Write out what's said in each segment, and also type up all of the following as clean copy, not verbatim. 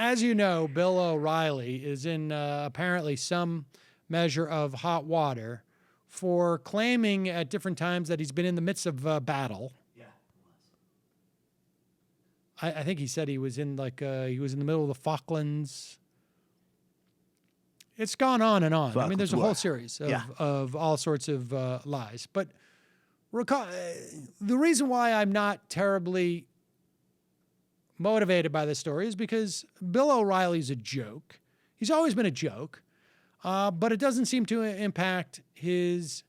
as you know, Bill O'Reilly is in apparently some measure of hot water for claiming at different times that he's been in the midst of battle. Yeah. I think he said he was in he was in the middle of the Falklands. It's gone on and on. I mean, there's a whole series of all sorts of lies. But the reason why I'm not terribly motivated by this story is because Bill O'Reilly's a joke. He's always been a joke, but it doesn't seem to impact his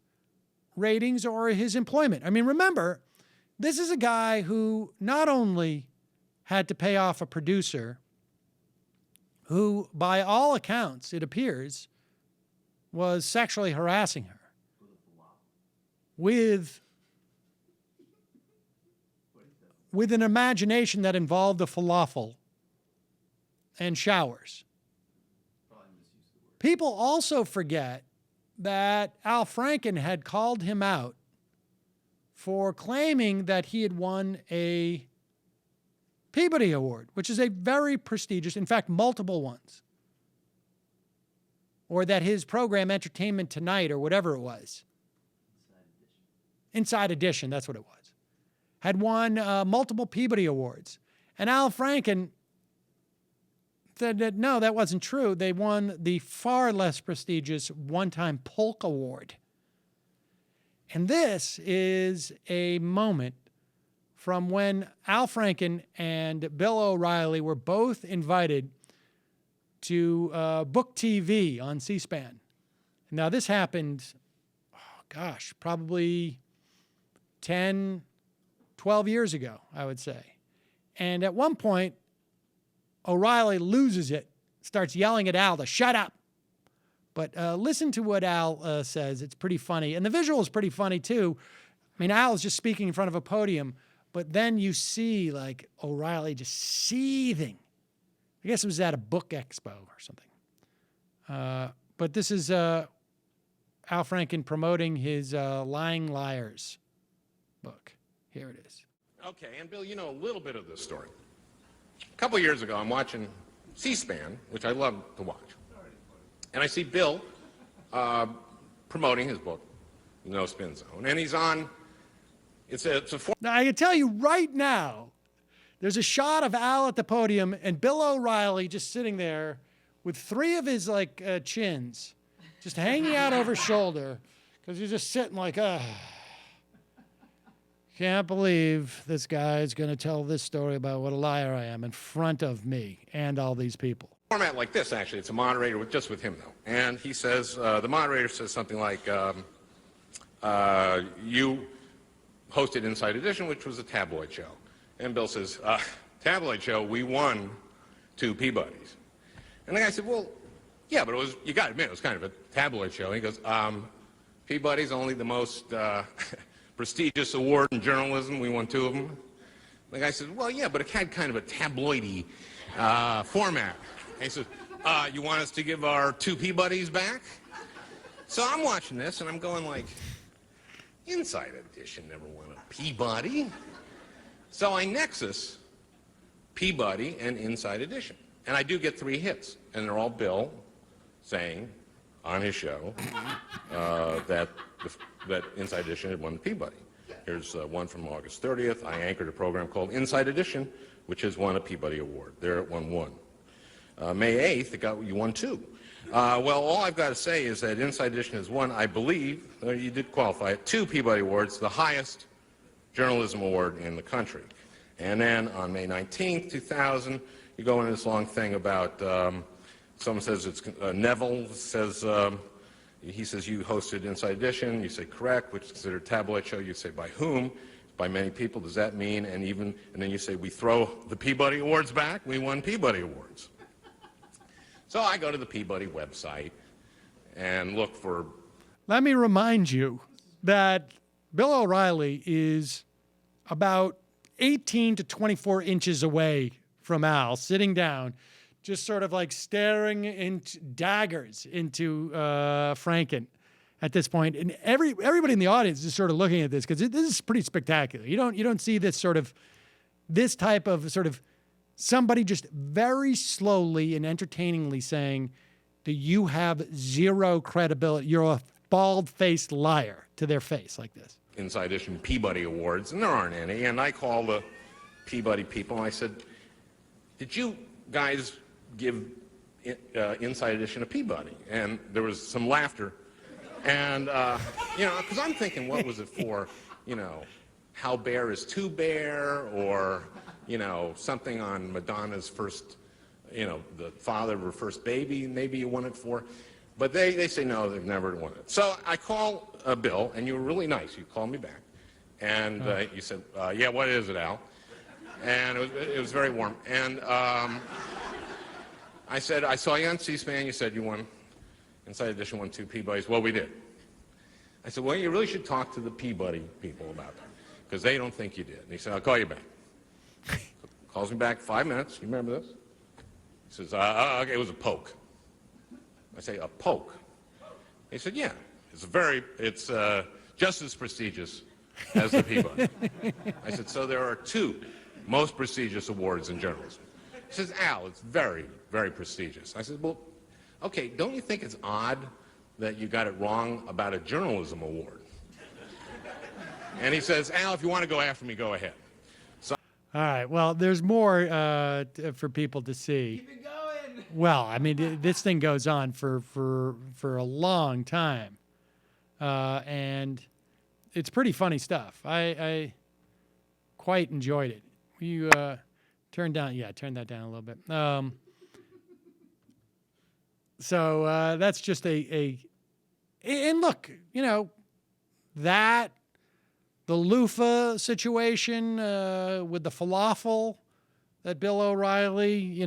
ratings or his employment. I mean, remember, this is a guy who not only had to pay off a producer who, by all accounts, it appears, was sexually harassing her with an imagination that involved a falafel and showers. People also forget that Al Franken had called him out for claiming that he had won a Peabody Award, which is a very prestigious, in fact, multiple ones. Or that his program, Entertainment Tonight, or whatever it was, Inside Edition, that's what it was, had won multiple Peabody Awards. And Al Franken said that, no, that wasn't true. They won the far less prestigious one-time Polk Award. And this is a moment from when Al Franken and Bill O'Reilly were both invited to book TV on C-SPAN. Now, this happened, probably 10, 12 years ago, I would say. And at one point, O'Reilly loses it, starts yelling at Al to shut up. But listen to what Al says. It's pretty funny. And the visual is pretty funny, too. I mean, Al is just speaking in front of a podium, but then you see, O'Reilly just seething. I guess it was at a book expo or something. But this is Al Franken promoting his Lying Liars book. Here it is. Okay, and Bill, you know a little bit of this story. A couple of years ago, I'm watching C-SPAN, which I love to watch. And I see Bill promoting his book, No Spin Zone. And he's on, Now, I can tell you right now, there's a shot of Al at the podium and Bill O'Reilly just sitting there with three of his, chins just hanging out over his shoulder because he's just sitting can't believe this guy's going to tell this story about what a liar I am in front of me and all these people. Format like this, actually. It's a moderator just with him, though. And he says, the moderator says something like, you hosted Inside Edition, which was a tabloid show. And Bill says, tabloid show, we won 2 Peabodys. And the guy said, well, yeah, but you got to admit, it was kind of a tabloid show. And he goes, Peabody's only the most prestigious award in journalism. We won 2 of them. The guy says, well, yeah, but it had kind of a tabloidy format. And he says, you want us to give our 2 Peabodys back? So I'm watching this, and I'm going Inside Edition never won a Peabody. So I nexus Peabody and Inside Edition. And I do get 3 hits, and they're all Bill saying on his show that Inside Edition had won the Peabody. Here's one from August 30th. I anchored a program called Inside Edition, which has won a Peabody Award. There it won 1. May 8th, you won 2. Well, all I've got to say is that Inside Edition has won, I believe, you did qualify it, 2 Peabody Awards, the highest journalism award in the country. And then on May 19th, 2000, you go into this long thing about, someone says it's, Neville says, he says you hosted Inside Edition, you say correct, which is considered a tabloid show, you say by whom? By many people, does that mean, and then you say we throw the Peabody Awards back, we won Peabody Awards. So I go to the Peabody website and look for... Let me remind you that Bill O'Reilly is about 18 to 24 inches away from Al, sitting down, just sort of staring into daggers into Franken at this point. And everybody in the audience is sort of looking at this because this is pretty spectacular. You don't see this type of somebody just very slowly and entertainingly saying that you have zero credibility. You're a bald-faced liar to their face like this. Inside Edition Peabody Awards, and there aren't any. And I called the Peabody people, and I said, did you guys give Inside Edition a Peabody? And there was some laughter. And, because I'm thinking, what was it for? How Bare is Too Bare, or, something on Madonna's first, the father of her first baby, maybe you won it for. But they say, no, they've never won it. So I call Bill, and you were really nice. You called me back. And you said, yeah, what is it, Al? And it was very warm. And I said, I saw you on C-SPAN. You said you won. Inside Edition won 2 Peabodys. Well, we did. I said, well, you really should talk to the Peabody people about that, because they don't think you did. And he said, I'll call you back. Calls me back 5 minutes. You remember this? He says, okay, it was a poke. I say, a poke? He said, yeah, it's just as prestigious as the Peabody. I said, so there are 2 most prestigious awards in journalism. He says, Al, it's very, very prestigious. I said, well, okay, don't you think it's odd that you got it wrong about a journalism award? And he says, Al, if you want to go after me, go ahead. So, all right, well, there's more for people to see. Keep it going. Well, I mean, this thing goes on for a long time, and it's pretty funny stuff. I quite enjoyed it. You turn that down a little bit. So that's just and look, that the loofah situation with the falafel that Bill O'Reilly,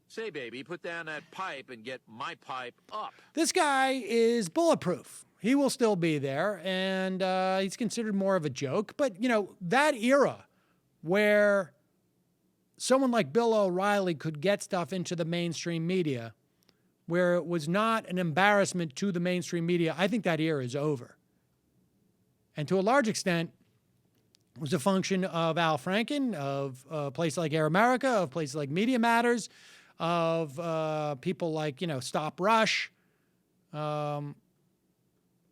Say, baby, put down that pipe and get my pipe up. This guy is bulletproof. He will still be there, and he's considered more of a joke. But, that era where someone like Bill O'Reilly could get stuff into the mainstream media, where it was not an embarrassment to the mainstream media, I think that era is over. And to a large extent, it was a function of Al Franken, of places like Air America, of places like Media Matters, of people like, Stop Rush. And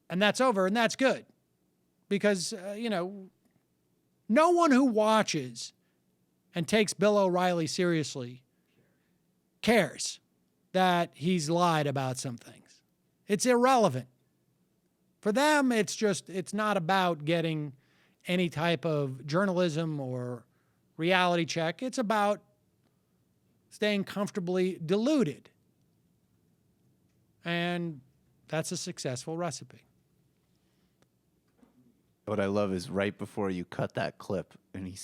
that's over, and that's good. Because, no one who watches and takes Bill O'Reilly seriously cares that he's lied about some things. It's irrelevant. For them, it's not about getting any type of journalism or reality check. It's about staying comfortably deluded. And that's a successful recipe. What I love is right before you cut that clip, and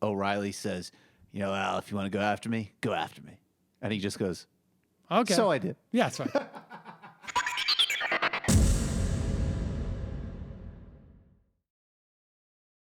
O'Reilly says, Al, if you want to go after me, go after me. And he just goes, okay. So I did. Yeah, that's right.